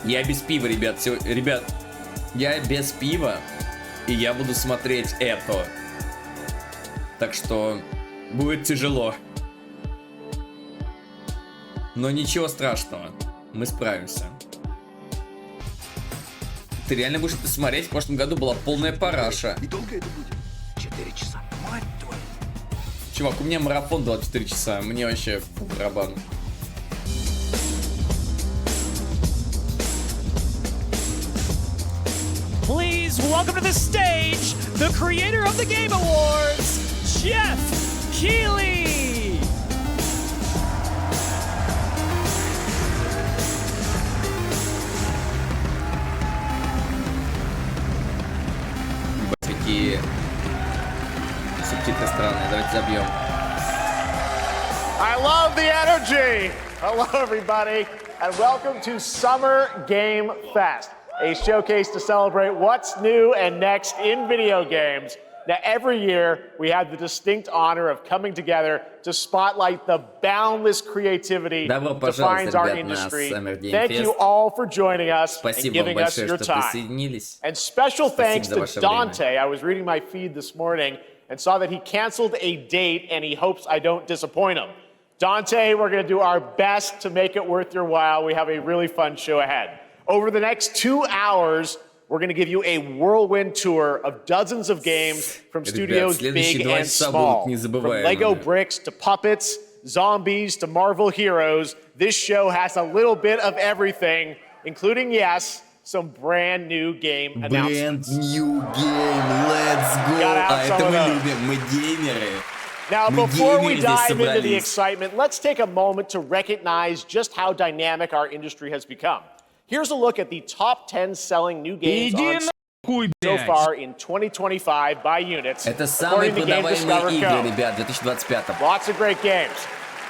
Я без пива, ребят. Ребят, я без пива, и я буду смотреть это. Так что будет тяжело. Но ничего страшного. Мы справимся. Ты реально будешь это смотреть? В прошлом году была полная параша. И долго это будет? 4 часа. Мать твою. Чувак, у меня марафон 24 часа. Мне вообще по барабану. Please welcome to the stage the creator of the Game Awards, Jeff Keighley. Какие субтитры странные. Давайте забьем. I love the energy. Hello, everybody, and welcome to Summer Game Fest, a showcase to celebrate what's new and next in video games. Now, every year, we have the distinct honor of coming together to spotlight the boundless creativity that defines our industry. Thank you all for joining us and giving us your time. And special thanks to Dante. I was reading my feed this morning and saw that he canceled a date, and he hopes I don't disappoint him. Dante, we're going to do our best to make it worth your while. We have a really fun show ahead. Over the next 2 hours, we're going to give you a whirlwind tour of dozens of games from studios big and small. From Lego bricks to puppets, zombies to Marvel heroes, this show has a little bit of everything, including, yes, some brand new game announcements. Brand new game, let's go! А это мы любим, мы геймеры. Now, before we dive into the excitement, let's take a moment to recognize just how dynamic our industry has become. Here's a look at the top 10 selling new games on so far in 2025 by units. Это самые продаваемые игры, ребят, 2025. Lots of great games.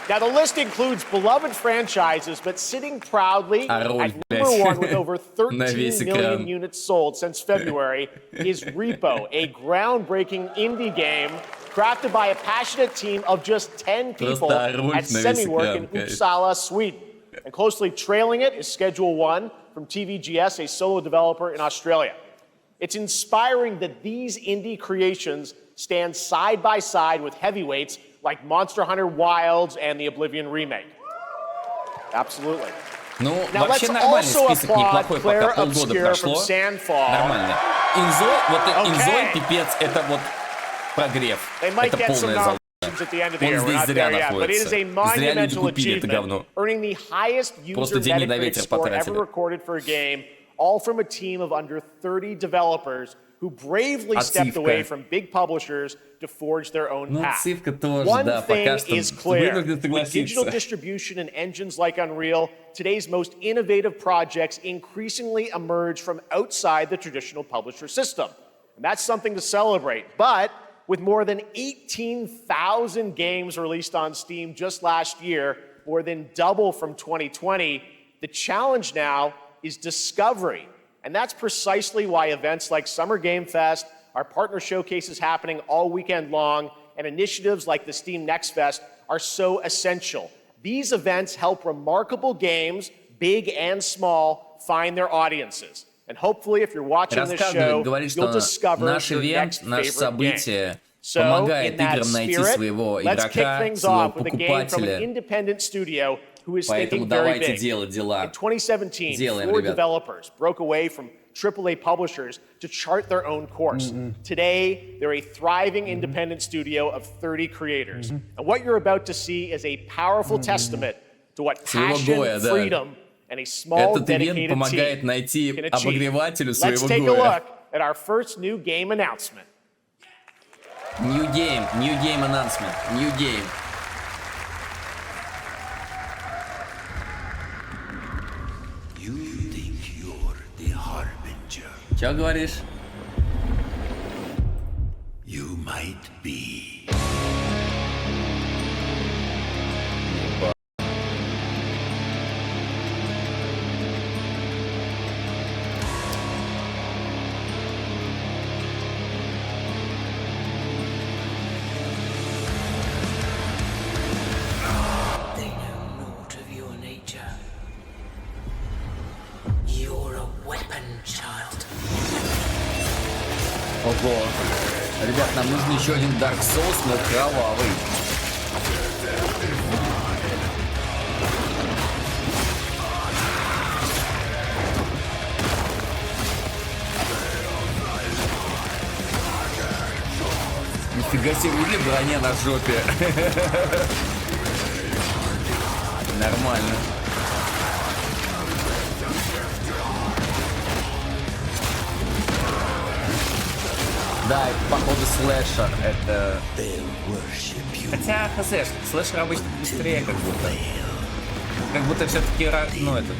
Now, the list includes beloved franchises, but sitting proudly at #1 with over 13 million units sold since February is Repo, a groundbreaking indie game crafted by a passionate team of just 10 people at Semiwork in Uppsala, Sweden. And closely trailing it is Schedule 1 from TVGS, a solo developer in Australia. It's inspiring that these indie creations stand side by side with heavyweights like Monster Hunter Wilds and the Oblivion remake. Absolutely. Ну, now вообще нормальный список, неплохой, пока полгода прошло. Нормально. Инзой, вот Инзой, пипец, это вот прогрев. Это полная залупа. Он здесь зря находится. Зря люди купили это говно. Просто деньги на ветер потратили. All from a team of under 30 developers who bravely stepped away from big publishers to forge their own path. One thing is clear. With digital distribution and engines like Unreal, today's most innovative projects increasingly emerge from outside the traditional publisher system. And that's something to celebrate. But with more than 18,000 games released on Steam just last year, more than double from 2020, the challenge now is discovery. And that's precisely why events like Summer Game Fest, our partner showcases happening all weekend long, and initiatives like the Steam Next Fest are so essential. These events help remarkable games, big and small, find their audiences. And hopefully, if you're watching this show, you'll discover your next favorite game. So, in that spirit, let's kick things off with a game from an independent studio who is thinking very big. In 2017, 4 developers broke away from AAA publishers to chart their own course. Today, they're a thriving independent studio of 30 creators. And what you're about to see is a powerful testament to what passion, freedom, and a small, dedicated team can achieve. Let's take a look at our first new game announcement. New game announcement, new game. Чё говоришь? You might be. They know naught of your nature. You Ого. Ребят, нам нужен еще один Dark Souls, но кровавый. Нифига себе, видели броня на жопе? Нормально. Да, это походу слэшер, это... Хотя, хз, слэшер обычно быстрее как будто. Как будто все-таки, ну, это...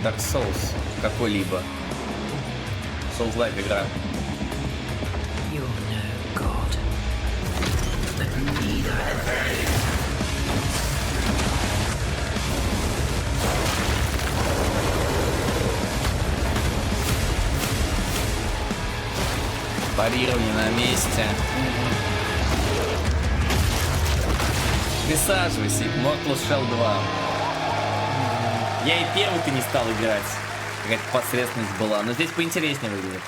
Dark Souls какой-либо. Souls-like игра. Парирование на месте. Присаживайся, Mortal Shell 2. Я и первый-то не стал играть. Какая-то посредственность была, но здесь поинтереснее выглядит.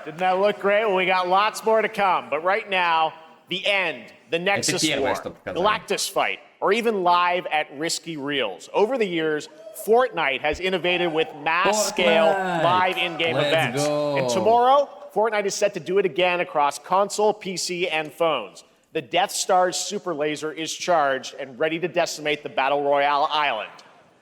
Didn't that look great? Well, we got lots more to come. But right now, the end, the Nexus War, Galactus fight, or even live at Risky Reels. Over the years, Fortnite has innovated with mass-scale live in-game events. And tomorrow, Fortnite is set to do it again across console, PC, and phones. The Death Star's super laser is charged and ready to decimate the Battle Royale island.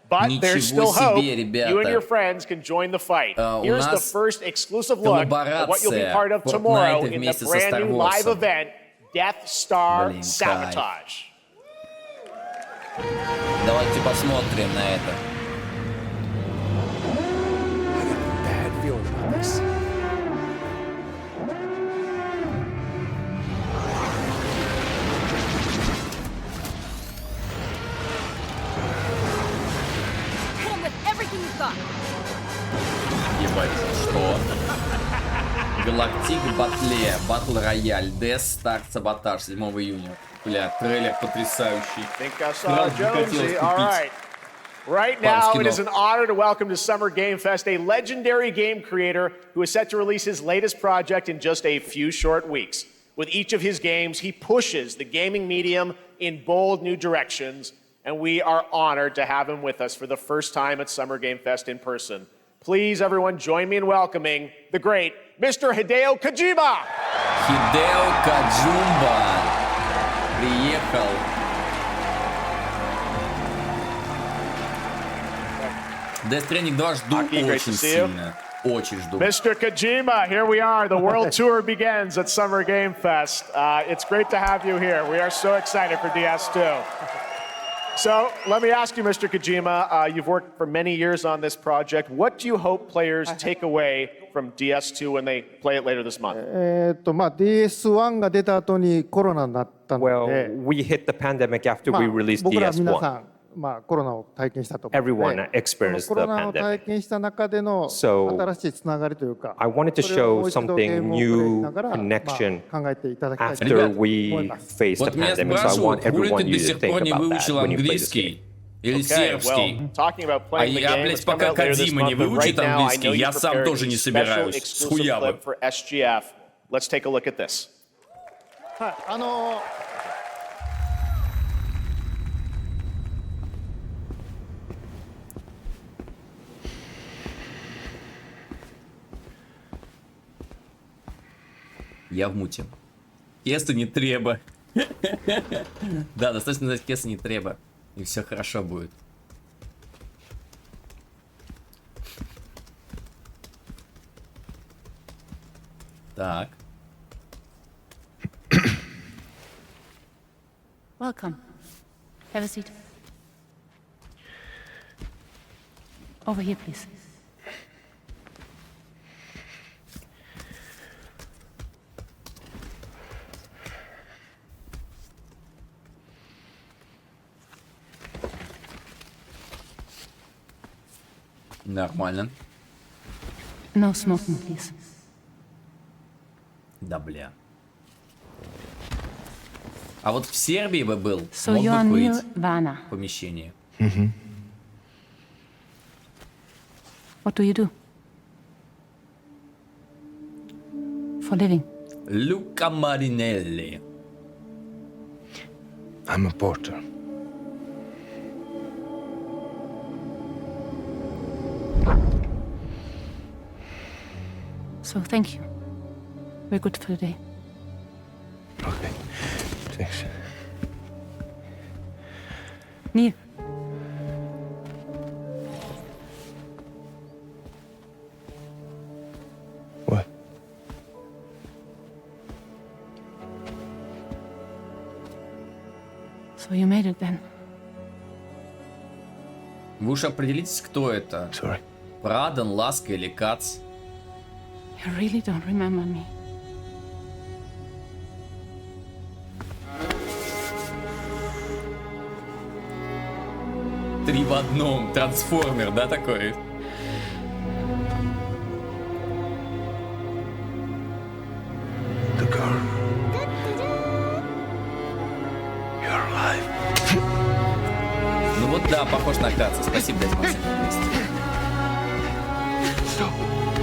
But there's still hope. You and your friends can join the fight. Here's the first exclusive look at what you'll be part of tomorrow in the brand new live event, Death Star Sabotage. Давайте посмотрим на это. Ебать, что? Галактик Батле, Батл Рояль, Death Star Sabotage 7 июня. Бля, трейлер потрясающий. Right now, it is an honor to welcome to Summer Game Fest a legendary game creator who is set to release his latest project in just a few short weeks. With each of his games, he pushes the gaming medium in bold new directions, and we are honored to have him with us for the first time at Summer Game Fest in person. Please, everyone, join me in welcoming the great Mr. Hideo Kojima. Hideo Kojima приехал. Death Stranding 2 жду очень сильно. Очень жду. Mr. Kojima, here we are. The world tour begins at Summer Game Fest. It's great to have you here. We are so excited for DS2. So let me ask you, Mr. Kojima, you've worked for many years on this project. What do you hope players take away from DS2 when they play it later this month? DS1 が出た後にコロナになったので、Well, we hit the pandemic after we released 僕ら皆 DS1. さん、コロナを体験したと思うので、 Everyone experienced コ the ロナを体 pandemic. 験した中での So, 新しいつながりというか、 I wanted to それをも show う一度ゲー something ムをプレイし new ながら、 connection 考えていただきたいと after 思い we ます。 faced the Вот меня pandemic. So I спрашивают, want хули ты everyone до you to сих think пор не about that выучил when you play this game. английский? Или Okay, well, сербский? talking about playing the я, game, блядь, it's coming пока out later this Кодзима не month, but выучит right now, I английский, know я you сам prepared тоже a не special собираюсь. exclusive Схуя бы. clip for SGF. Let's take a look at this. はい、Я в муте. Кеса не треба. Да, достаточно сказать кеса не треба. И все хорошо будет. Так. Welcome. Have a seat. Over here, please. Нормально. No smoking, please. Да, бля. А вот в Сербии бы был, So мог you are бы Neil курить Vana. в помещении. What do you do? For living. Люка Маринелли. I'm a porter. So thank you. We're good for the day. Okay. Thanks. Neil. What? So you made it then. Вы уж определитесь, кто это. Sorry. Праден, Ласка или Кац? You really don't remember me. Три в одном. Трансформер, да, такой? The girl. You're alive. Ну вот да, похож на Каца. Спасибо, дядя Максим.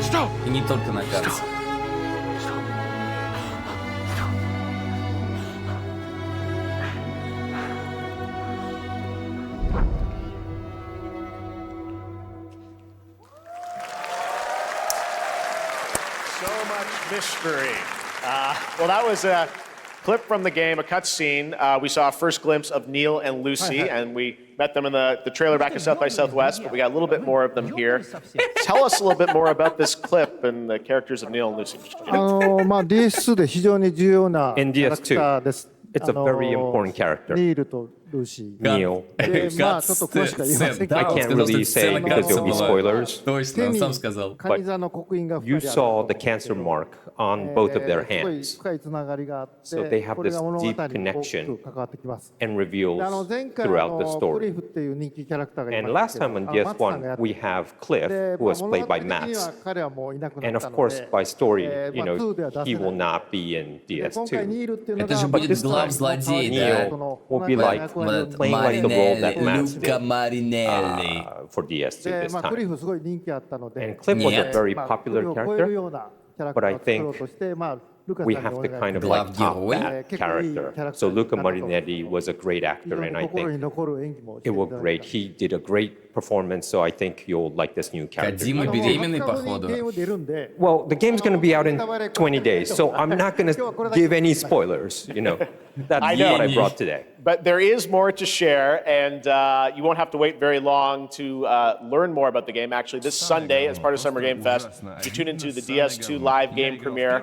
Stop. И не только на Каца. Mystery. Well, that was a clip from the game, a cutscene. We saw a first glimpse of Neil and Lucy, and we met them in the trailer back at South by Southwest, but we got a little bit more of them here. Tell us a little bit more about this clip and the characters of Neil and Lucy. DS で非常に重要なキ In ャラクターです。 It's a very important character. ニールとルーシー。 Neil. でまあちょっと詳しくは言いませんけ I ど、 can't really say because there'll be spoilers. Точно, он сам сказал. カニ座の刻印が2 You 人ある saw the cancer mark on both of their すごい hands 深いつながりがあっ So they て、 have これが this 物語 deep に大き connection く関わってきます。 and で reveals 前回 throughout the クリ story. フっていう人気キャラクターがい And ま last したけ time ど、 on マツさんがや DS1, って we have で Cliff, who was 物 played 語 by 的には Max. 彼はもういなくな And っ of たの course, で、 by story, you まあ know, 2では出 he せ will ない。 not be in で今回ニ DS2. ールっていうの Это が же будет this глав time, злодей, Neil да? will be like playing like the role that Max Люка did Маринелли. for DS2 で this まあクリ time. フすごい人気あったので、 And Cliff was a very まあ popular クリフを超える character. ようなキャラクターを作ろうとして、まあルカさん We に have お to 願い kind し of ま like す。 top that Yeah, character. character. So Luca Marinetti was a great 非 actor, 常 and に I 心に think 残る演技もして it いた was だい great. た。 He did a great performance, so I think you'll like this new character. Кодзима беременный, 20日後に походу. ゲーム出るんで、 Well, the game's going to be out in 20 days, so I'm not going to give any spoilers, you know. That's I know. what I brought today. But there is more to share, and you won't have to wait very long to learn more about the game. Actually, this Sunday, as part of Summer Game Fest, you tune into the DS2 live game premiere,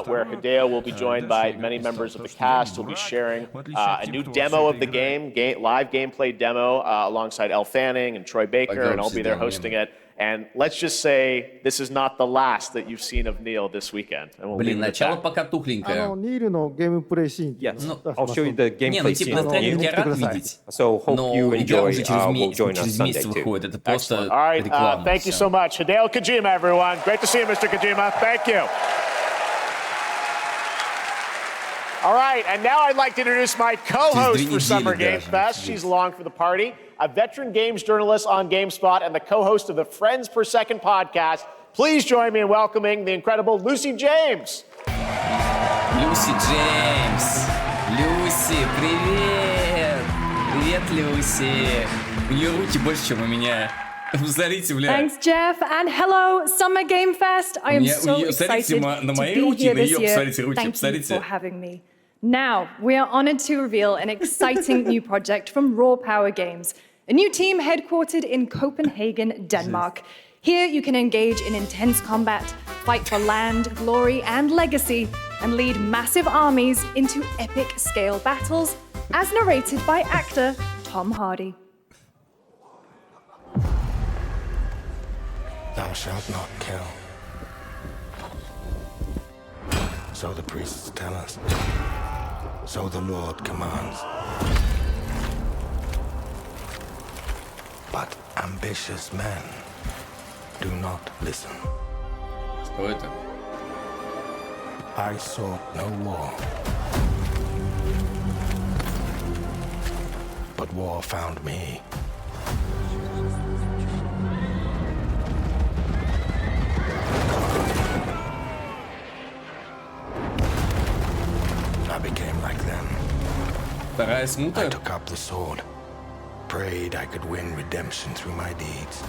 where Hideo will be joined by many members of the cast. He'll be sharing a new demo of the game, live gameplay demo, alongside Elle Fanning and Troy Baker, and I'll be there hosting it. And let's just say this is not the last that you've seen of Neil this weekend. And we'll Блин, leave it at начало that. пока тухленькое. ニールのゲームプレイシーンっていう Yes, のを出し I'll ます show you the Не, ну gameplay типа scene. настроение я рад 見てください。 видеть. So hope Но you игра enjoy. уже Will join us через Sunday месяц too. выходит. Это Excellent. просто All right, реклама. thank you Всё. so much. Hideo Kojima, everyone. Great to see you, Mr. Kojima. Thank you. All right, and now I'd like to introduce my co-host Через 2 for Summer недели Game даже. Fest. She's along for the party, a veteran games journalist on GameSpot and the co-host of the Friends Per Second podcast. Please join me in welcoming the incredible Lucy James. Люси Джеймс. Люси, привет. Привет, Люси. У нее руки больше, чем у меня. Посмотрите, бля. Thanks, Jeff, and hello, Summer Game Fest. I am so excited на to мои be руки, here на this ее, year. посмотрите, руки, Thank you посмотрите. for having me. Now, we are honored to reveal an exciting new project from Raw Power Games, a new team headquartered in Copenhagen, Denmark. Here you can engage in intense combat, fight for land, glory, and legacy, and lead massive armies into epic scale battles, as narrated by actor Tom Hardy. Thou shalt not kill. So the priests tell us. So the Lord commands. But ambitious men do not listen. Что это? I sought no war. but war found me. I became like them. I took up the sword, prayed I could win redemption through my deeds.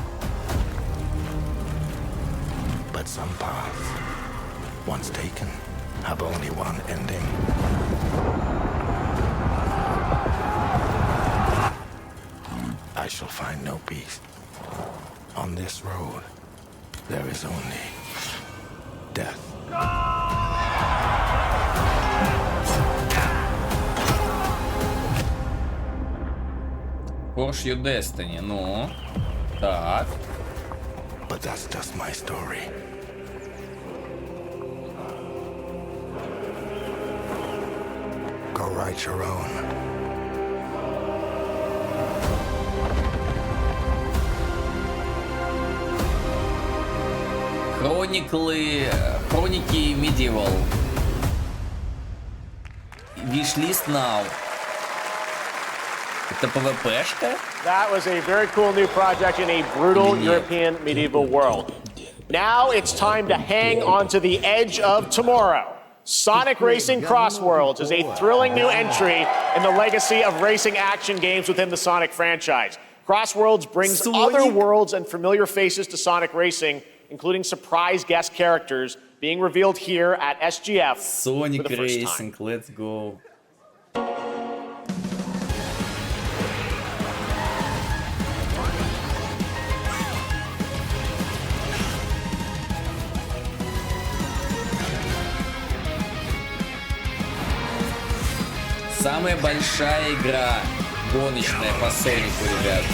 But some paths, once taken, have only one ending. I shall find no peace. On this road, there is only death. Porsche Your Destiny, ну, так. But that's just my story. Go write your own. Хроники Medieval. Wishlist now. Это ПВПшка? That was a very cool new project in a brutal European medieval world. Now it's time to hang on to the edge of tomorrow. Sonic Racing Cross Worlds is a thrilling new entry in the legacy of racing action games within the Sonic franchise. Cross Worlds brings other worlds and familiar faces to Sonic Racing, including surprise guest characters being revealed here at SGF Sonic for the first Racing, time. let's go. Самая большая игра гоночная по Сонику, ребят.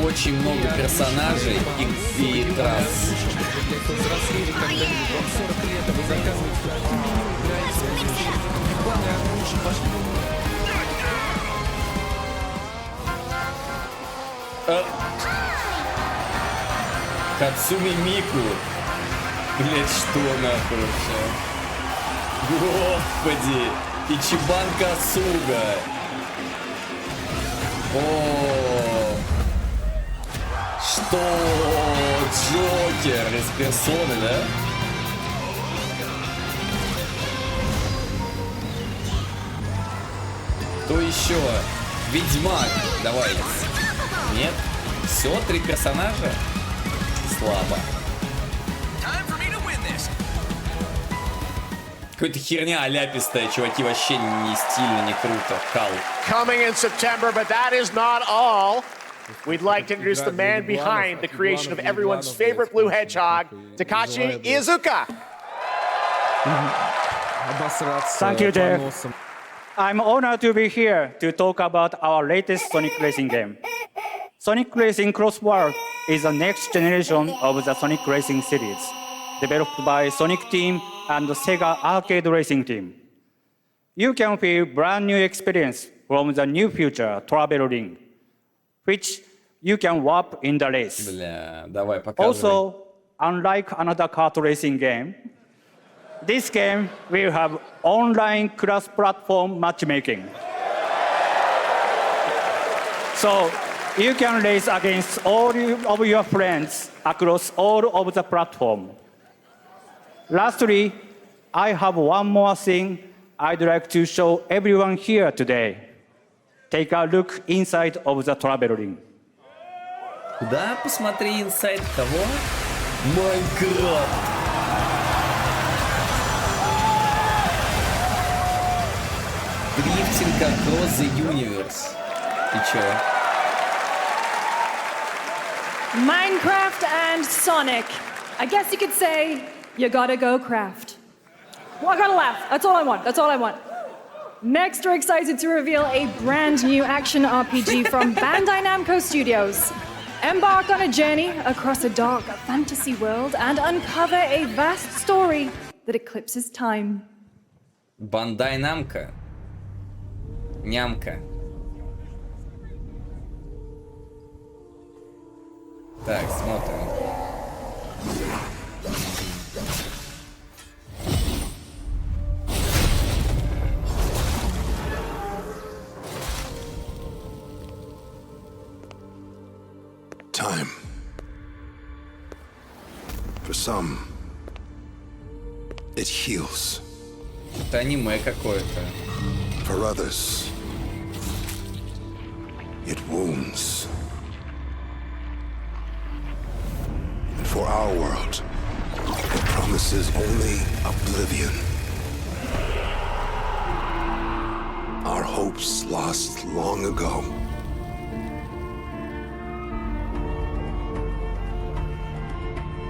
Очень много персонажей и трасс. Хацуми Мику. Блять, что нахуй вообще? Господи! Ичибан Касуга! О, что? Джокер из Персоны, да? Кто еще? Ведьмак. Давай. Нет? Все, 3 персонажа? Слабо. Какая-то херня аляпистая, чуваки, вообще не стильно, не круто. Кал. Coming in September, but that is not all. We'd like to introduce the man behind the creation of everyone's favorite blue hedgehog, Takashi Iizuka. Thank you, Jeff. I'm honored to be here to talk about our latest Sonic Racing game. Sonic Racing Cross World is the next generation of the Sonic Racing series, developed by Sonic Team and the Sega Arcade Racing Team. You can feel brand new experience from the new future travel ring, which you can warp in the race. Бля, давай, показывай. Also, unlike another kart racing game, this game will have online cross-platform matchmaking. So you can race against all of your friends across all of the platform. Lastly, I have one more thing I'd like to show everyone here today. Take a look inside of the travel ring. Да, посмотри инсайд кого? Майнкрафт. Дрифтинг across the universe. Ты чё? Minecraft and Sonic. I guess you could say, you gotta go craft. Well, I gotta laugh. That's all I want. That's all I want. Next, we're excited to reveal a brand new action RPG from Bandai Namco Studios. Embark on a journey across a dark fantasy world and uncover a vast story that eclipses time. Bandai Namco. Нямка. Так, смотрим. some, it heals. Это аниме какое-то. For others, it wounds. And for our world, it promises only oblivion. Our hopes lost long ago.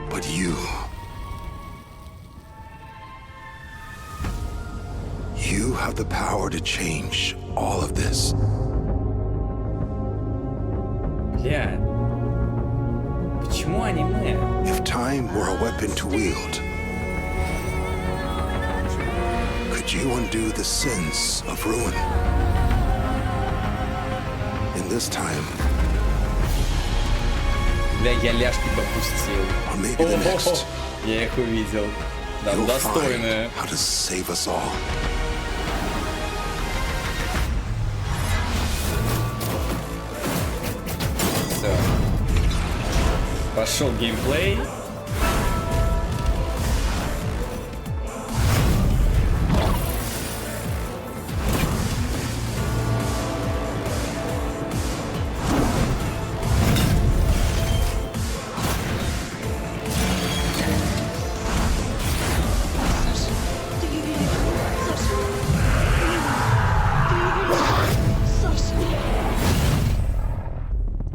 But you have the power to change all of this. Yeah. Почему аниме? If time were a weapon to wield, could you undo the sins of ruin? In this time, да, я ляжки пропустил. or maybe the next, я их увидел. Да, you'll достойные. find how to save us all. Все. Пошел геймплей.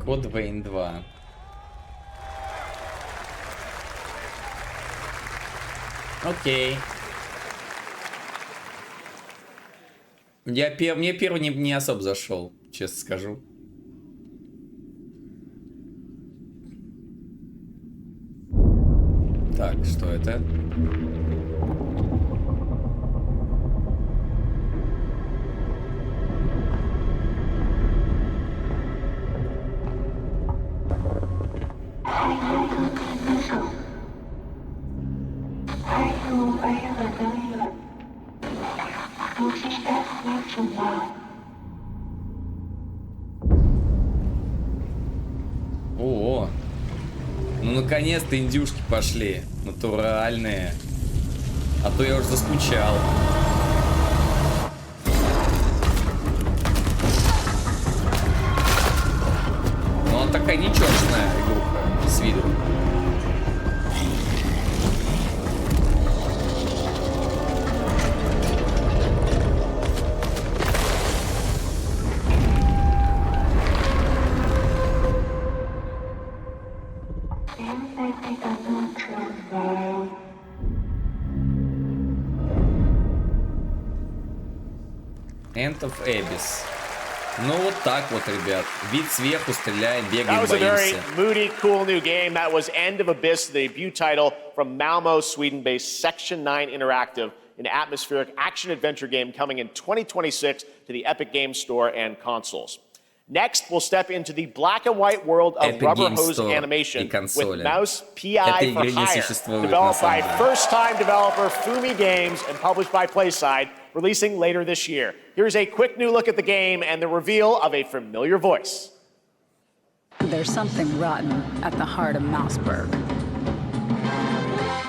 Код Вейн 2. Окей. Мне первый не особо зашел, честно скажу. Так, что это? О, ну наконец-то индюшки пошли, натуральные. А то я уже заскучал. Ну она такая нечётная игруха с виду. End of Abyss. Ну вот так вот, ребят. Вид сверху, стреляем, бегаем, боимся. That was a very moody, cool new game. That was End of Abyss, the debut title from Malmo, Sweden-based Section 9 Interactive, an atmospheric action-adventure game coming in 2026 to the Epic Games Store and consoles. Next, we'll step into the black and white world of Epic rubber Games hose Store animation with и Mouse PI for Hire, developed by first-time developer Fumi Games and published by PlaySide, releasing later this year. Here's a quick new look at the game and the reveal of a familiar voice. There's something rotten at the heart of Mouseburg.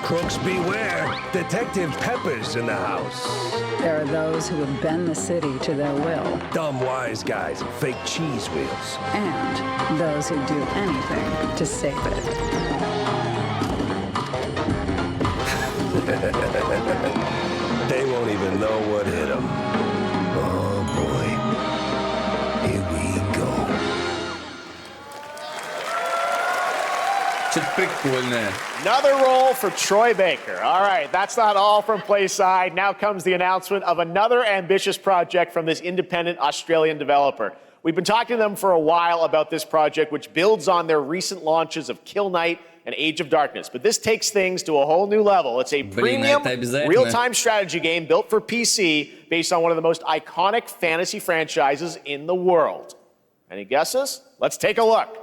Crooks beware. Detective Pepper's in the house. There are those who would bend the city to their will. Dumb wise guys and fake cheese wheels. And those who do anything to save it. They won't even know what hit them. Oh boy. Here we go. Что-то прикольное. Another role for Troy Baker. All right, that's not all from PlaySide. Now comes the announcement of another ambitious project from this independent Australian developer. We've been talking to them for a while about this project, which builds on their recent launches of Kill Knight and Age of Darkness. But this takes things to a whole new level. It's a premium, real-time strategy game built for PC based on one of the most iconic fantasy franchises in the world. Any guesses? Let's take a look.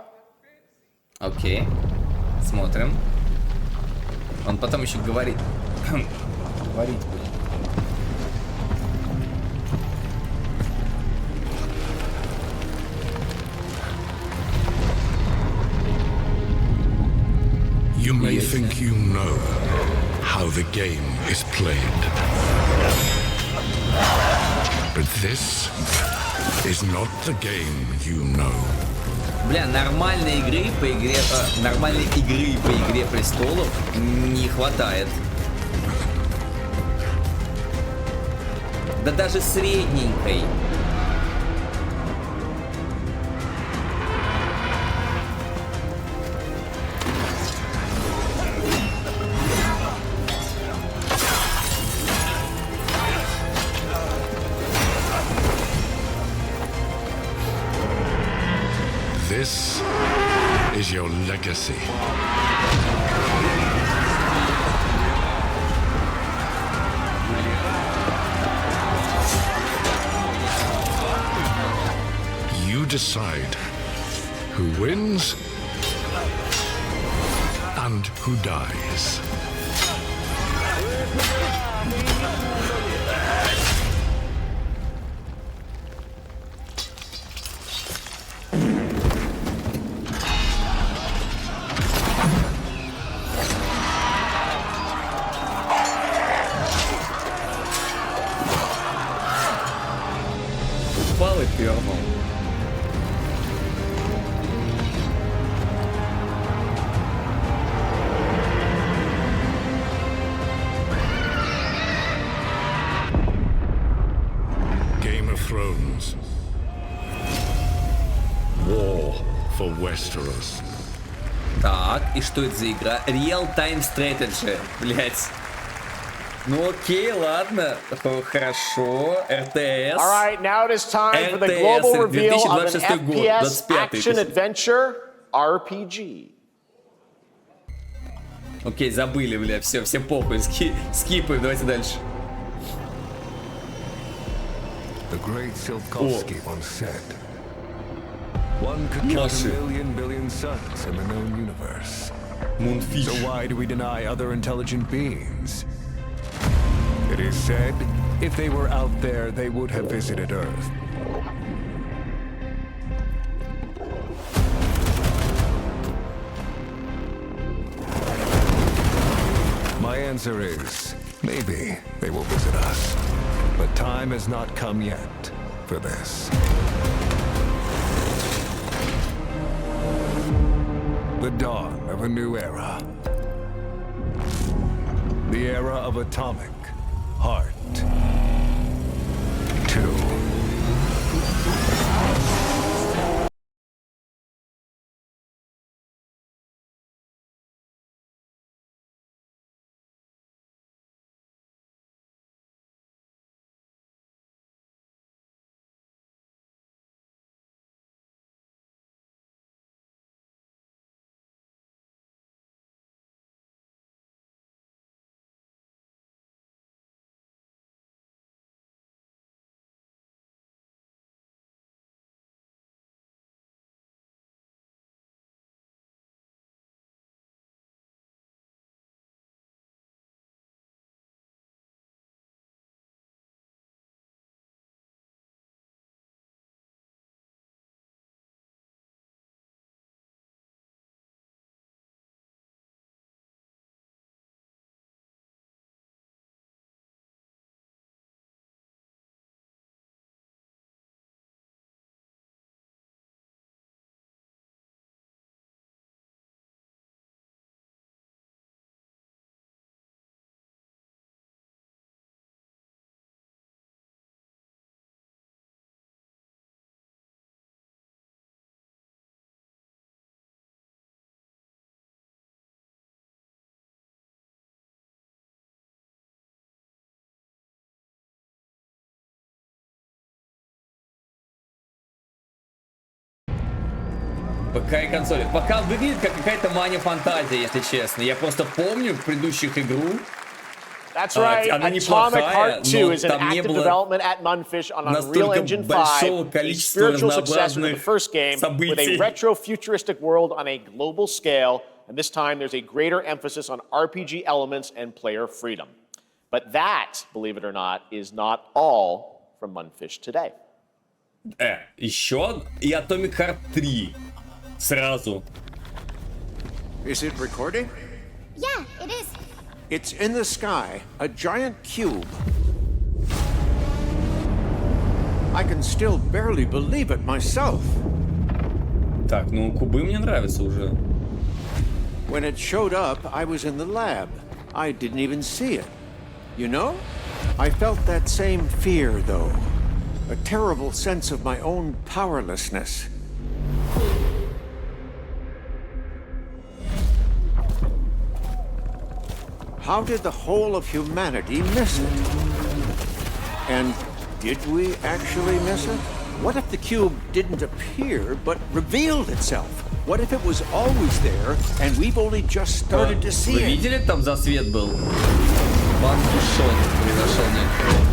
Окей. Смотрим. Он потом еще говорит. Говорить будет. You may think you know how the game is played. But this is not the game you know. Бля, нормальной игры по игре престолов не хватает. Да даже средненькой. This is your legacy. You decide who wins and who dies. Упал и пернул. Game of Thrones. War for Westeros. Так, и что это за игра? Real-time strategy, блять. Ну окей, ладно, хорошо, РТС. All right, now it is time for the global reveal of an FPS action-adventure RPG. Окей, забыли, бля, все похуй, скипаем, давайте дальше. The great falkkosf once said, one could count a billion suns in the known universe. Moonfish. So why do we deny other intelligent beings? It is said, if they were out there, they would have visited Earth. My answer is, maybe they will visit us. But time has not come yet for this. The dawn of a new era. The era of atomic heart. 2. ПК и консоли. Пока выглядит как какая-то мания-фантазия, если честно. Я просто помню предыдущих игру. That's right. Atomic Heart 2 is in active development at Munfish on Unreal Engine 5, a spiritual successor to the first game with a retro-futuristic world on a global scale, and this time there's a greater emphasis on RPG elements and player freedom. But that, believe it or not, is not all from Munfish today. Еще и Atomic Heart 3 сразу. Is it recording? Yeah, it is. It's in the sky, a giant cube. I can still barely believe it myself. Так, ну кубы мне нравятся уже. When it showed up, I was in the lab. I didn't even see it. You know? I felt that same fear, though. A terrible sense of my own powerlessness. How did the whole of humanity miss it? And did we actually miss it? What if the cube didn't appear, but revealed itself? What if it was always there, and we've only just started to see it? Вы видели, там засвет был? Банкушон произошел на экране.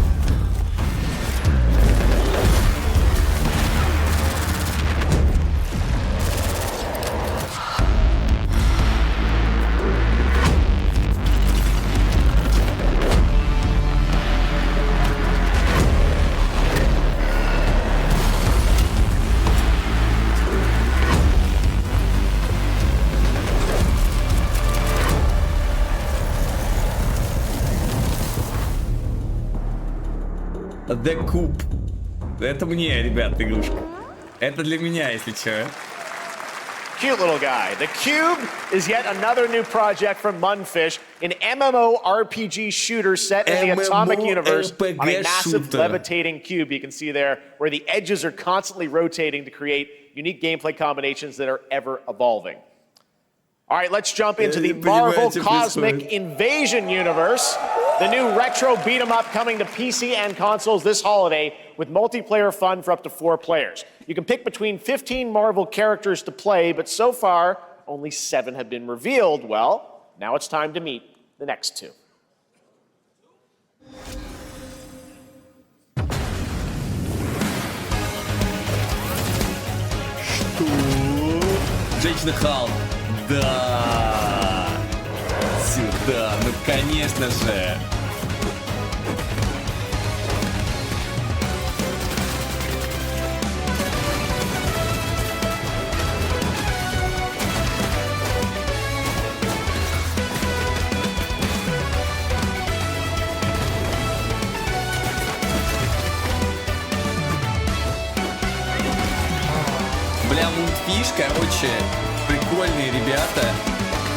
The Cube. Это мне, ребят, игрушка. Это для меня, если чё. Cute little guy. The Cube is yet another new project from Munfish, an MMORPG shooter set in the Atomic Universe on a massive levitating cube you can see there, where the edges are constantly rotating to create unique gameplay combinations that are ever evolving. All right, let's jump into the Marvel Cosmic Invasion universe. The new retro beat-em-up coming to PC and consoles this holiday with multiplayer fun for up to 4 players. You can pick between 15 Marvel characters to play, but so far, only 7 have been revealed. Well, now it's time to meet the next 2. Что? Женщина-Халк. Да! Сюда, ну конечно же! Бля, мультфиш, короче, прикольные ребята.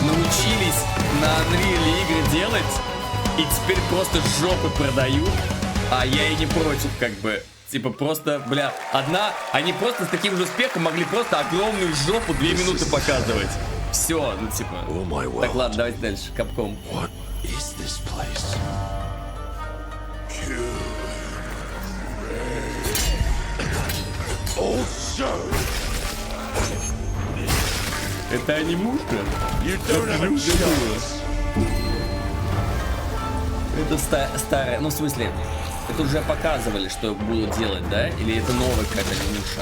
Научились на Unreal игры делать и теперь просто жопы продают, а я и не против, как бы. Типа просто, бля, они просто с таким же успехом могли просто огромную жопу 2 минуты показывать. Все, ну типа. Так, ладно, давайте дальше, Капком. Это анимушка? Это старая, ну в смысле, это уже показывали, что будут делать, да? Или это новая какая-то анимуша?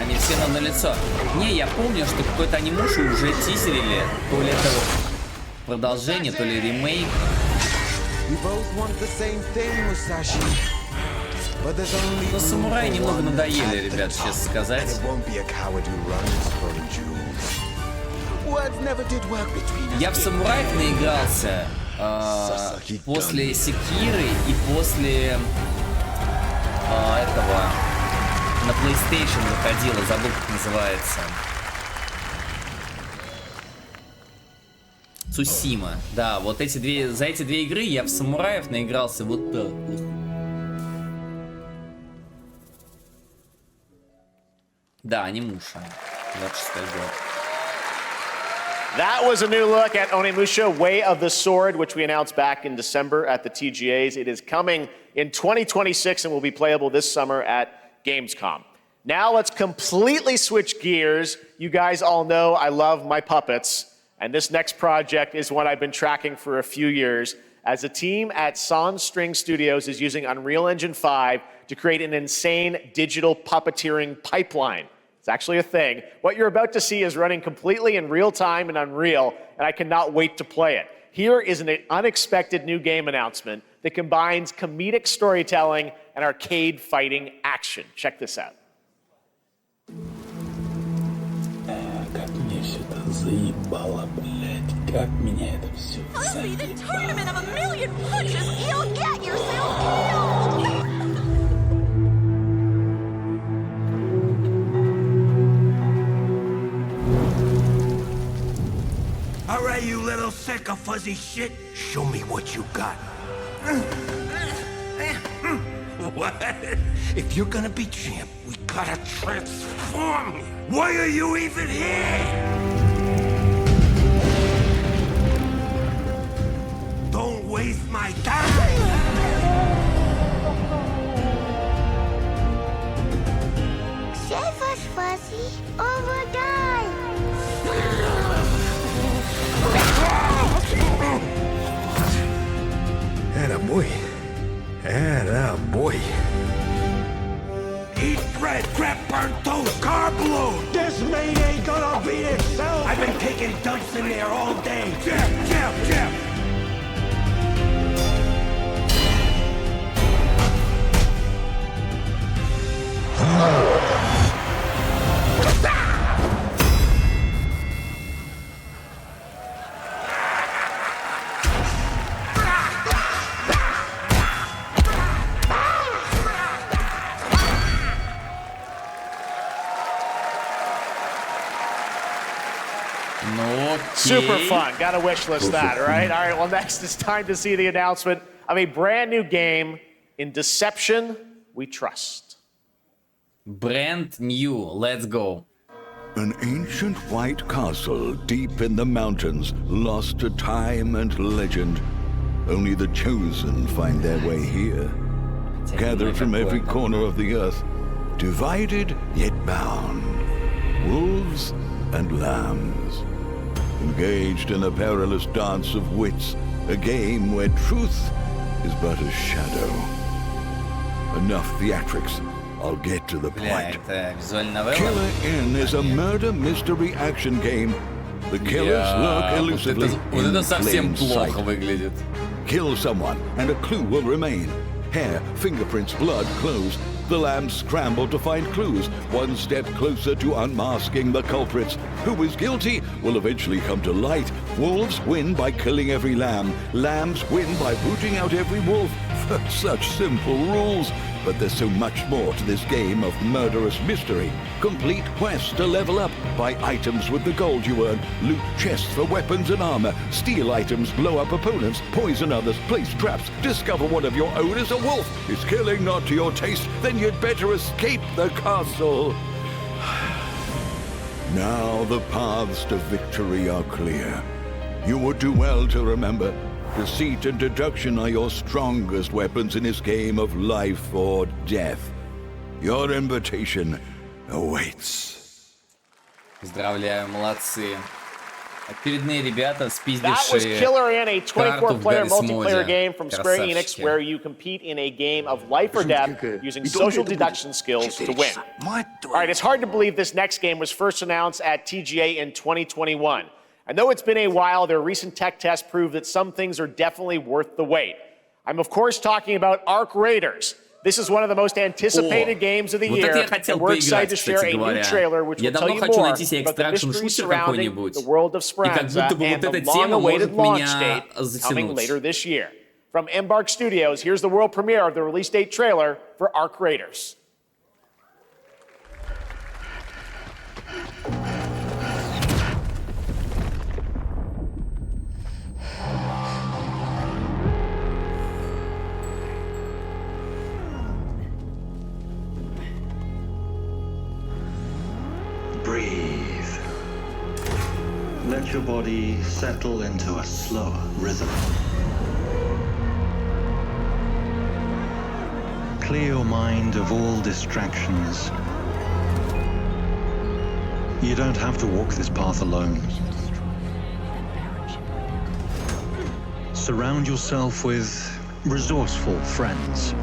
Они все нам на лицо. Не, я помню, что какой-то анимушу уже тизерили. То ли это продолжение, то ли ремейк. Но самураи немного надоели, ребят, честно сказать. Я в самураях наигрался после Секиры и после этого на PlayStation выходила, забыл, как называется. Цусима. Да, вот за эти две игры я в самураев наигрался вот так. Да, анимуша. 26-й год. That was a new look at Onimusha Way of the Sword, which we announced back in December at the TGAs. It is coming in 2026 and will be playable this summer at Gamescom. Now let's completely switch gears. You guys all know I love my puppets, and this next project is one I've been tracking for a few years, as a team at Sans String Studios is using Unreal Engine 5 to create an insane digital puppeteering pipeline. It's It's actually a thing. What you're about to see is running completely in real time and Unreal, and I cannot wait to play it. Here is an unexpected new game announcement that combines comedic storytelling and arcade fighting action. Check this out. Как мне все это заебало, блядь. Как меня это все заебало. All right, you little sick of fuzzy shit. Show me what you got. What? If you're gonna be champ, we gotta transform you. Why are you even here? Don't waste my time. Save us, Fuzzy, or we'll die. Attaboy. Attaboy. Eat bread, grab burnt toast, carb load. This mate ain't gonna beat itself. I've been taking dumps in there all day. Jab. Super fun. Got to wish list that, right? All right, well, next it's time to see the announcement of a brand new game. In deception, we trust. Brand new. Let's go. An ancient white castle deep in the mountains, lost to time and legend. Only the chosen find their way here. Gathered from every corner of the earth, divided yet bound. Wolves and lambs. Engaged in a perilous dance of wits, a game where truth is but a shadow. Enough theatrics. I'll get to the point. Killer Inn is a murder mystery action game. The killers lurk elusively in plain sight. Kill someone and a clue will remain. Hair, fingerprints, blood, clothes. The lambs scramble to find clues, one step closer to unmasking the culprits. Who is guilty will eventually come to light. Wolves win by killing every lamb. Lambs win by booting out every wolf. Such simple rules. But there's so much more to this game of murderous mystery. Complete quests to level up. Buy items with the gold you earn. Loot chests for weapons and armor. Steal items, blow up opponents, poison others, place traps. Discover one of your own is a wolf. Is killing not to your taste? Then you'd better escape the castle. Now the paths to victory are clear. You would do well to remember, deceit and deduction are your strongest weapons in this game of life or death. Your invitation awaits. Поздравляю, молодцы. Очередные ребята, That was спиздившие Killer Inn, a карту в 24-player multiplayer Гаррисмоде. game from Square Enix where you compete in a game of life or death using social deduction skills to win. All right, it's hard to believe this next game was first announced at TGA in 2021. I know it's been a while, their recent tech tests prove that some things are definitely worth the wait. I'm of course talking about Arc Raiders. This is one of the most anticipated games of the year, and we're excited to share a new trailer which will tell you more about the mystery surrounding the world of Speranza and the long-awaited launch date coming later this year. From Embark Studios, here's the world premiere of the release date trailer for Arc Raiders. Breathe. Let your body settle into a slower rhythm. Clear your mind of all distractions. You don't have to walk this path alone. Surround yourself with resourceful friends.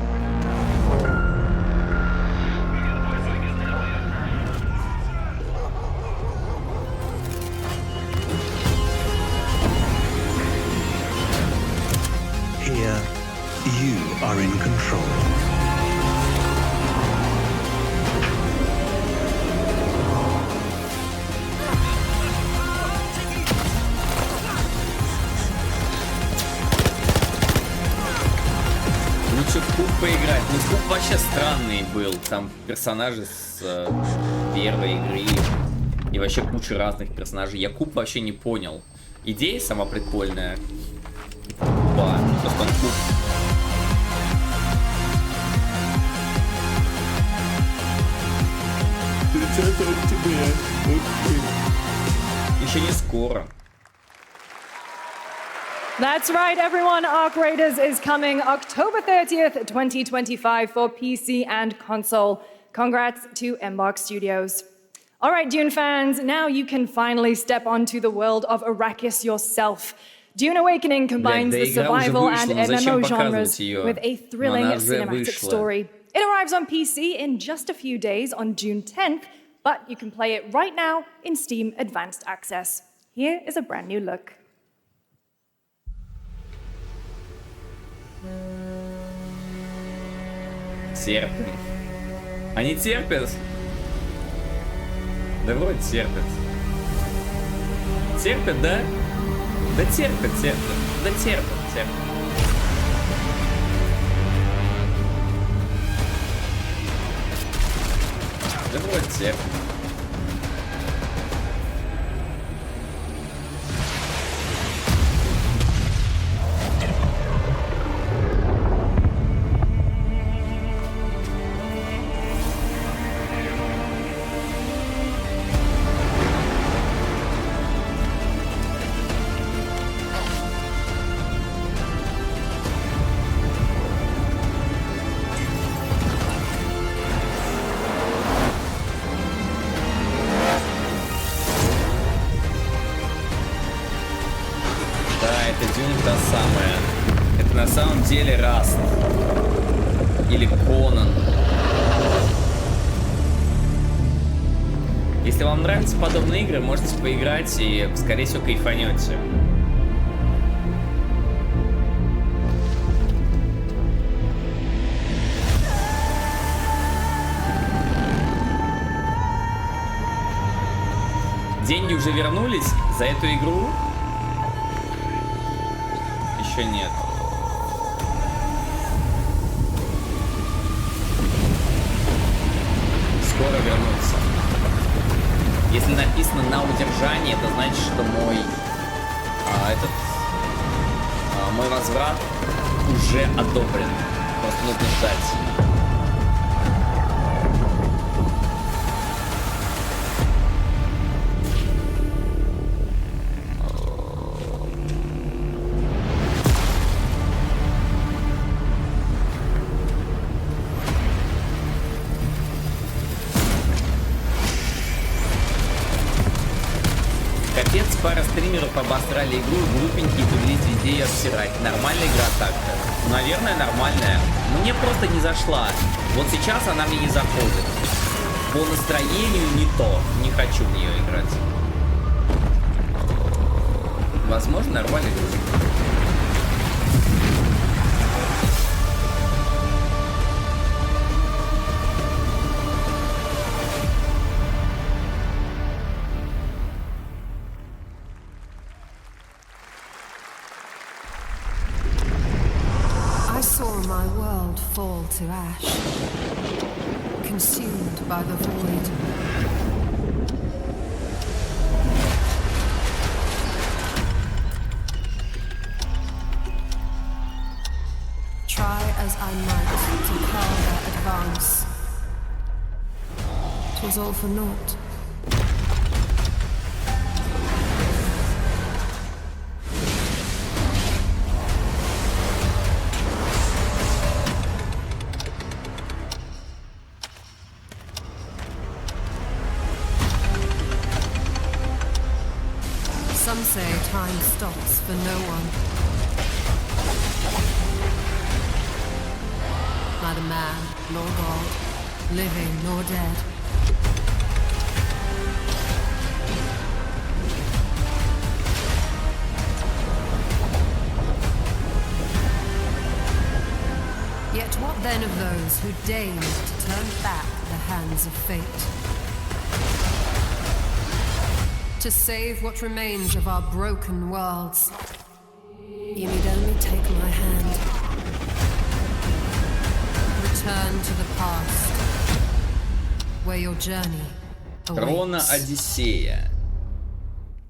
are in control. Лучше в куб поиграть. Ну, куб вообще странный был. Там персонажи с первой игры. И вообще куча разных персонажей. Я куб вообще не понял. Идея сама прикольная. Куба. Просто он куб. Еще не скоро. That's right, everyone. Arc Raiders is coming October 30th, 2025 for PC and console. Congrats to Embark Studios. All right, Dune fans, now you can finally step onto the world of Arrakis yourself. Dune Awakening combines the survival and MMO genres with a thrilling cinematic story. It arrives on PC in just a few days on June 10th, but you can play it right now in Steam Advanced Access. Here is a brand new look. Терпят. Они терпят? Да вроде терпят. Терпят, да? Да терпят. Да терпят. Да вроде терпят. Деле Раст или Конан. Если вам нравятся подобные игры, можете поиграть и, скорее всего, кайфанете. Деньги уже вернулись за эту игру? Еще нет. Скоро вернуться. Если написано на удержании, это значит, что мой мой возврат уже одобрен. Просто нужно ждать. Пара стримеров обосрали игру, глупенькие повелись везде ее обсирать. Нормальная игра так-то? Наверное, нормальная. Мне просто не зашла. Вот сейчас она мне не заходит. По настроению не то. Не хочу в нее играть. Возможно, нормальная игра. To ash, consumed by the void. Try as I might to quell their advance. 'Twas all for naught. Some say time stops for no one. Neither man nor God, living nor dead. then of those who deigned to turn back the hands of fate. To save what remains of our broken worlds, you need only take my hand. Return to the past, where your journey awaits. Крона Одиссея.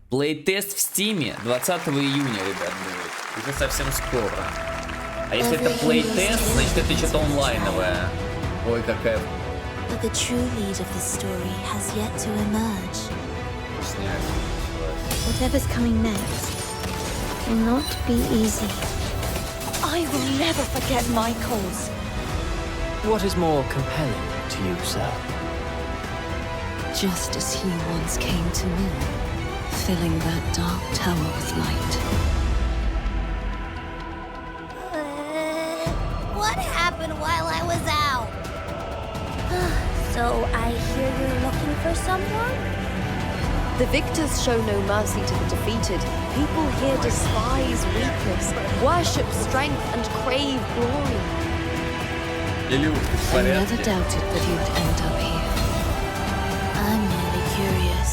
Плейтест в Стиме 20 июня, ребят, будет. Уже совсем скоро. А если это плейтест, значит это что-то онлайновое. Ой, какая... But the true lead of the story has yet to emerge. Whatever's coming next will not be easy. I will never forget my cause. What is more compelling to you, sir? Just as he once came to me, filling that dark tower with light. What happened while I was out? So I hear you're looking for someone? The victors show no mercy to the defeated. People here despise weakness, worship strength, and crave glory. I never doubted that you'd end up here. I'm merely curious.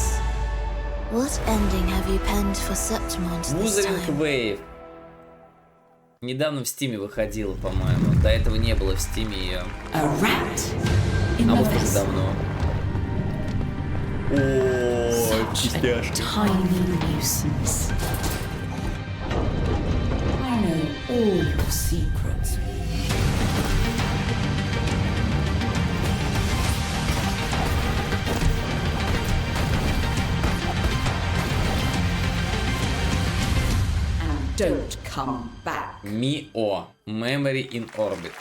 What ending have you penned for Septimont this time? Wave. Недавно в Стиме выходила, по-моему. До этого не было в Стиме ее. А вот как давно. О, чистяшки. Tiny nuisance. I know all your secrets. And don't come back. Mio, Memory in Orbit.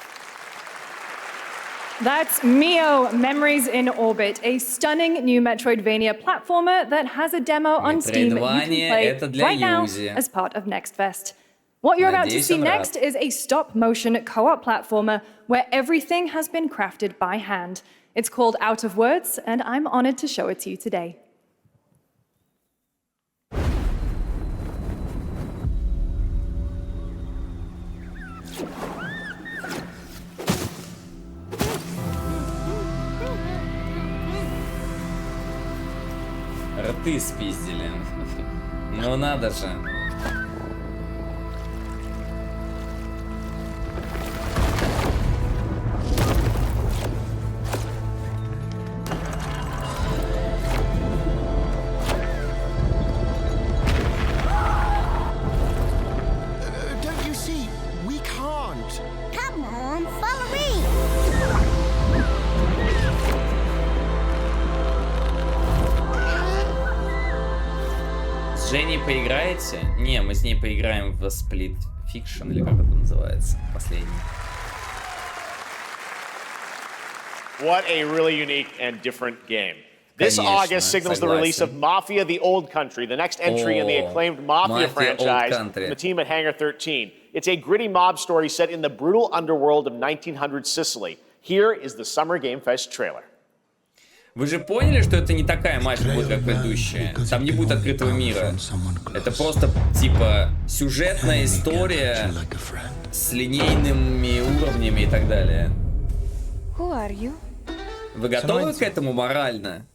That's Mio, Memories in Orbit, a stunning new Metroidvania platformer that has a demo on Steam that you can play right now as part of Next Fest. What you're about to see next is a stop-motion co-op platformer where everything has been crafted by hand. It's called Out of Words, and I'm honored to show it to you today. Рты спиздили. Ну надо же. Don't you see? We can't. Come on, follow me. С Женей поиграете? Не, мы с ней поиграем в Split Fiction, или как это называется, последний. What a really unique and different game. This August signals the release of Mafia: The Old Country, the next entry in the acclaimed Mafia franchise from the team at Hangar 13. It's a gritty mob story set in the brutal underworld of 1900 Sicily. Here is the Summer Game Fest trailer. Вы же поняли, что это не такая мафия будет, как предыдущая? Там не будет открытого мира. Это просто, типа, сюжетная история с линейными уровнями и так далее. Вы готовы к этому морально?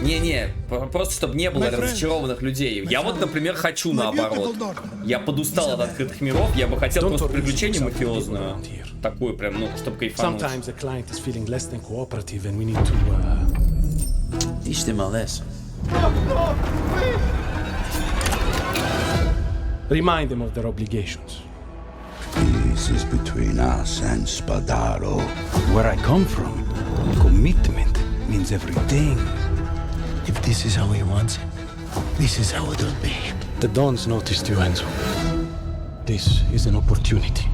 Не-не, просто чтобы не было разочарованных людей. Я вот, например, хочу наоборот. Я подустал от открытых миров, я бы хотел просто приключение мафиозную. Такую прям, ну, чтобы кайфануть. Teach them a lesson. Remind them of their obligations. This is between us and Spadaro. Where I come from, commitment means everything. If this is how he wants it, this is how it'll be. The Dons noticed you, Enzo. This is an opportunity.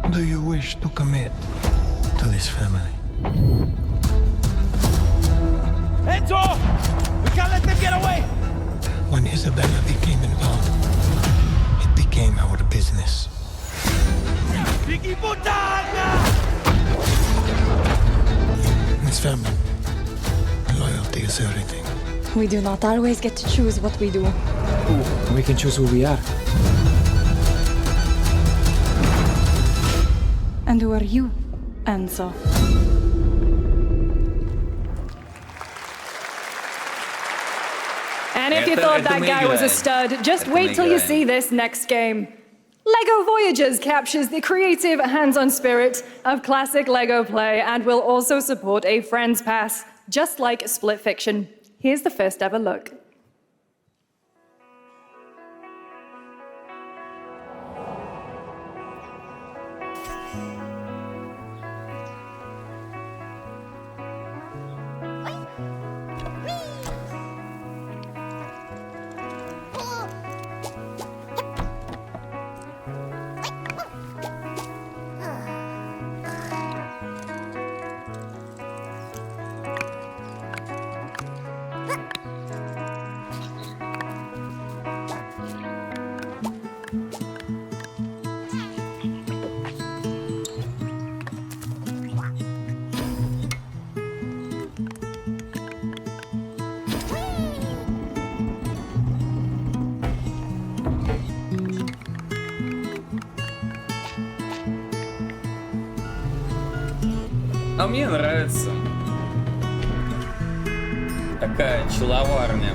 Do you wish to commit to this family? Enzo! We can't let them get away! When Isabella became involved, it became our business. Vicky Puttana! This family, loyalty is everything. We do not always get to choose what we do. We can choose who we are. And who are you, Enzo? And if you thought that guy was a stud, just wait till you see this next game. LEGO Voyagers captures the creative, hands-on spirit of classic LEGO play and will also support a Friends Pass, just like Split Fiction. Here's the first ever look. А мне нравится. Такая человарня.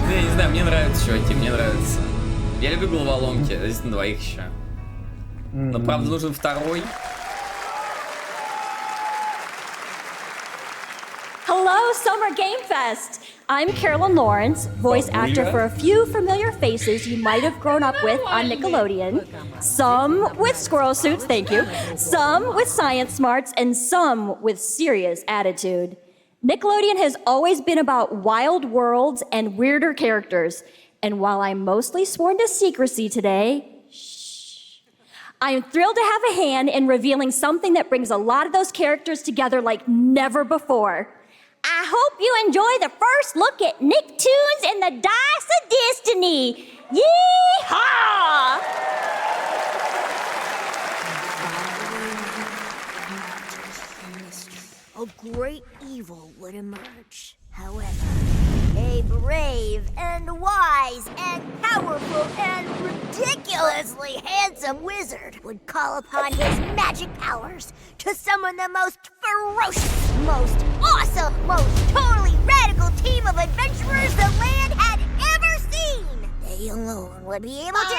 Я не знаю, мне нравятся чуваки, мне нравится. Я люблю головоломки, здесь на двоих еще. Но правда нужен второй. Hello, Summer Game Fest! I'm Carolyn Lawrence, voice actor for a few familiar faces you might have grown up with on Nickelodeon. Some with squirrel suits, thank you. Some with science smarts, and some with serious attitude. Nickelodeon has always been about wild worlds and weirder characters. And while I'm mostly sworn to secrecy today, I'm thrilled to have a hand in revealing something that brings a lot of those characters together like never before. I hope you enjoy the first look at Nicktoons and the Dice of Destiny. Yee-haw! A great evil would emerge. However, a brave and wise and powerful and ridiculously handsome wizard would call upon his magic powers to summon the most ferocious, most awesome, most totally radical team of adventurers the land had ever seen. They alone would be able to...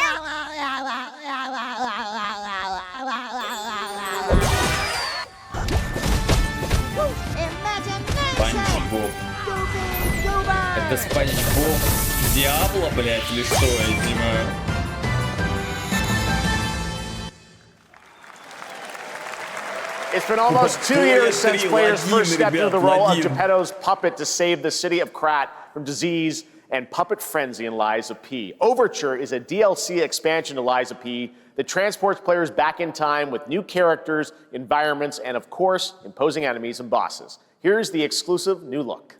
Спанч-Боб. Это Спанч-Боб Диабло, блядь, или что, я не понимаю. It's been almost 2 years since players first stepped into the role of Geppetto's puppet to save the city of Krat from disease and puppet frenzy in Lies of P. Overture is a DLC expansion to Lies of P that transports players back in time with new characters, environments, and of course, imposing enemies and bosses. Here's the exclusive new look.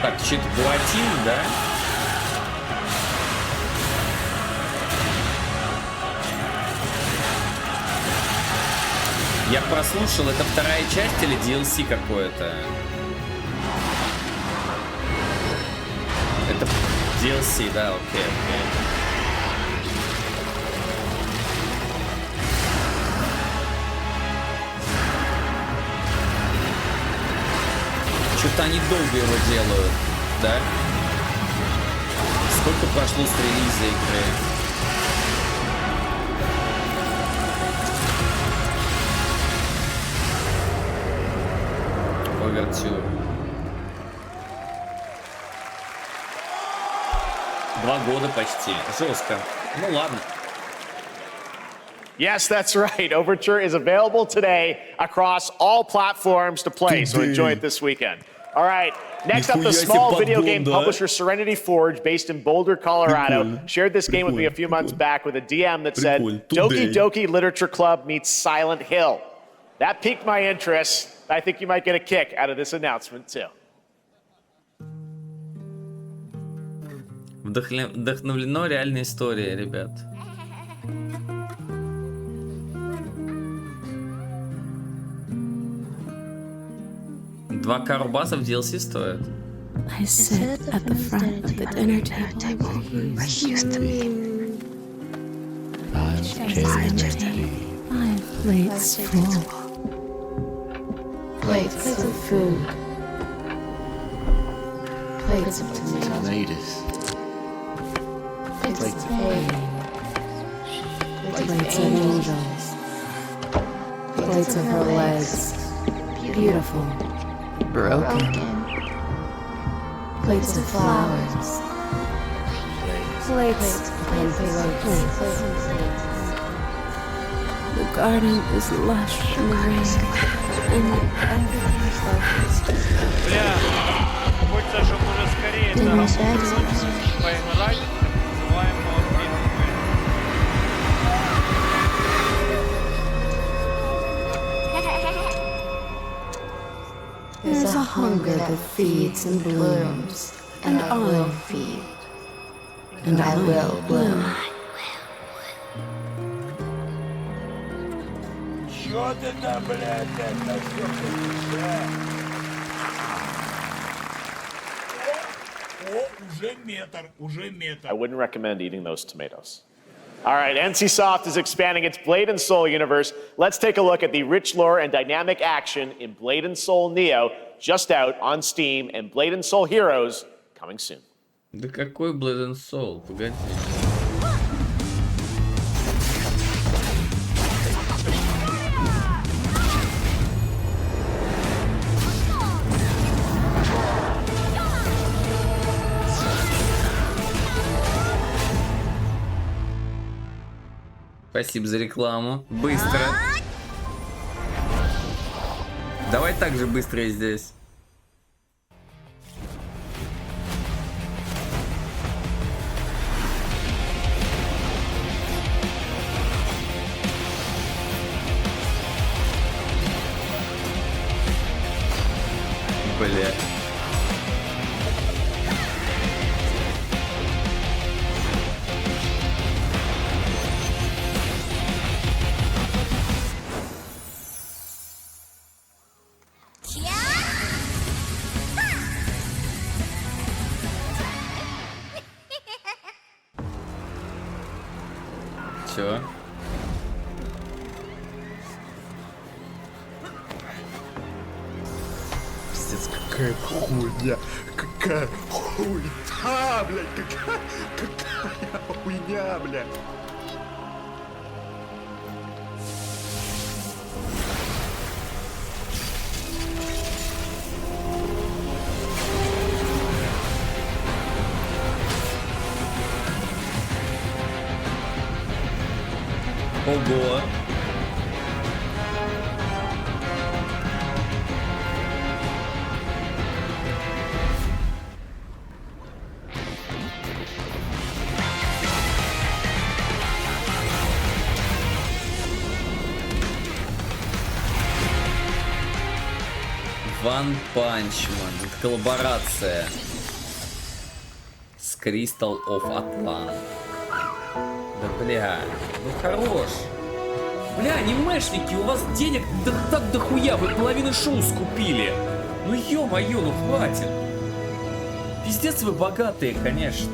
Так, что-то платин, да? Я прослушал, это вторая часть или DLC какое-то? Это DLC, да, окей. Что-то они долго его делают, да? Сколько прошло с релиза игры? Увертюр. 2 года почти. Жестко. Ну ладно. Yes, that's right. Overture is available today across all platforms to play, so enjoy it this weekend. All right, next up, the small video game publisher Serenity Forge, based in Boulder, Colorado, shared this game with me a few months back with a DM that said, Doki Doki Literature Club meets Silent Hill. That piqued my interest. I think you might get a kick out of this announcement, too. Вдохновлено реальной историей, ребят. $2K рубасов DLC стоит. I sit at the front of the dinner table where he used to be. My plate's full. Plates of food. Plates of tomatoes. Plates of egg. Plates of angels. Plates of her legs. Beautiful. Broken. Plates of flowers. Plates and plates. The garden is lush and green, and everything's lovely. Бля, хочется, чтобы уже скорее поиграть, называем There's a hunger that feeds and blooms, and I'll feed, and I will bloom. Чё ты там, блядь, это всё уже метр. I wouldn't recommend eating those tomatoes. All right, NCSoft is expanding its Blade and Soul universe. Let's take a look at the rich lore and dynamic action in Blade and Soul Neo, just out on Steam, and Blade and Soul Heroes coming soon. Да какой Blade and Soul? Погоди. Спасибо за рекламу. Быстро. Давай так же быстро и здесь. Бля. Чё? Пиздец, какая хуйня. Какая хуйня, блядь. Какая хуйня, блядь. Ого. One Punch Man. Это коллаборация с Crystal of Atlan. Да бля, ну хорош. Бля, анимешники, у вас денег так дохуя, вы половину шоу скупили. Ну ё-моё, ну хватит. Пиздец вы богатые, конечно.